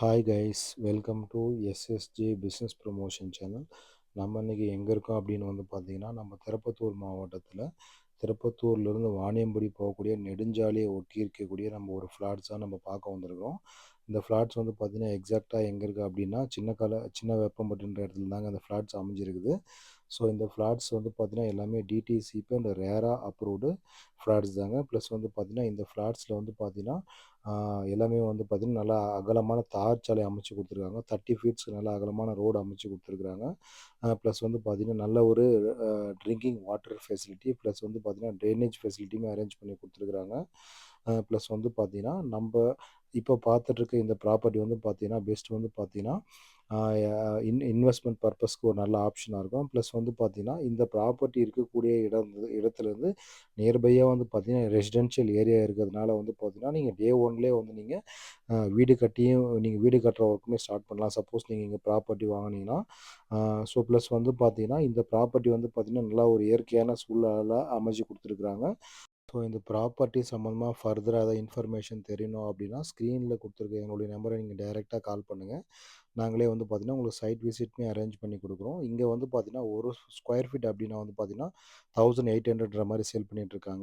Hi guys, welcome to SSJ business promotion channel. நம்ம இன்றைக்கி எங்கே இருக்கோம் அப்படின்னு பார்த்தீங்கன்னா, நம்ம திருப்பத்தூர் மாவட்டத்தில் திருப்பத்தூர்லேருந்து வாணியம்படி போகக்கூடிய நெடுஞ்சாலையை ஒட்டி இருக்கக்கூடிய நம்ம ஒரு ஃப்ளாட்ஸாக நம்ம பார்க்க வந்திருக்கோம். இந்த ஃப்ளாட்ஸ் பார்த்திங்கன்னா எக்ஸாக்டாக எங்கே இருக்குது அப்படின்னா சின்ன வேப்பம்பட்டுன்ற இடத்துல தாங்க அந்த ஃப்ளாட்ஸ் அமைஞ்சிருக்குது. ஸோ இந்த ஃப்ளாட்ஸ் பார்த்திங்கன்னா எல்லாமே டிடிசிபி அண்ட் ரேரா அப்ரூவ்டு ஃப்ளாட்ஸ் தாங்க. ப்ளஸ் பார்த்திங்கன்னா இந்த ஃப்ளாட்ஸில் பார்த்திங்கன்னா எல்லாமே பார்த்திங்கன்னா நல்லா அகலமான தார் சாலை அமைச்சு கொடுத்துருக்காங்க. 30 ஃபீட்ஸ்க்கு நல்லா அகலமான ரோடு அமைச்சு கொடுத்துருக்குறாங்க. ப்ளஸ் பார்த்திங்கன்னா நல்ல ஒரு ட்ரிங்கிங் வாட்டர் ஃபெசிலிட்டி ப்ளஸ் பார்த்திங்கன்னா ட்ரைனேஜ் ஃபெசிலிட்டியுமே அரேஞ்ச் பண்ணி கொடுத்துருக்குறாங்க. ப்ளஸ் பார்த்திங்கன்னா நம்ம இப்போ பார்த்துட்ருக்க இந்த ப்ராப்பர்ட்டி பார்த்திங்கன்னா பெஸ்ட் பார்த்திங்கன்னா இன்வெஸ்ட்மெண்ட் பர்பஸ்க்கு ஒரு நல்ல ஆப்ஷனாக இருக்கும். ப்ளஸ் பார்த்திங்கன்னா இந்த ப்ராப்பர்ட்டி இருக்கக்கூடிய இடத்துலேருந்து நியர்பையாக பார்த்திங்கன்னா ரெசிடென்ஷியல் ஏரியா இருக்கிறதுனால பார்த்திங்கன்னா நீங்கள் டே ஒன்லேயே நீங்கள் வீடு கட்டுற ஒர்க்குமே ஸ்டார்ட் பண்ணலாம். சப்போஸ் நீங்கள் இங்கே ப்ராப்பர்ட்டி வாங்கினீங்கன்னா. ஸோ ப்ளஸ் பார்த்தீங்கன்னா இந்த ப்ராப்பர்ட்டி பார்த்தீங்கன்னா நல்லா ஒரு இயற்கையான சூழலாக அமைச்சு கொடுத்துருக்குறாங்க. ஸோ இந்த ப்ராப்பர்ட்டி சம்மந்தமாக ஃபர்தராக ஏதாவது இன்ஃபர்மேஷன் தெரியணும் அப்படின்னா ஸ்க்ரீனில் கொடுத்துருக்க எங்களுடைய நம்பரை நீங்கள் டைரெக்டாக கால் பண்ணுங்கள். நாங்களே பார்த்தீங்கன்னா உங்களுக்கு சைட் விசிட்மே அரேஞ்ச் பண்ணி கொடுக்குறோம். இங்கே பார்த்தீங்கன்னா ஒரு ஸ்கொயர் ஃபீட் அப்படின்னா பார்த்தீங்கன்னா 1800 மாதிரி சேல் பண்ணிகிட்ருக்காங்க.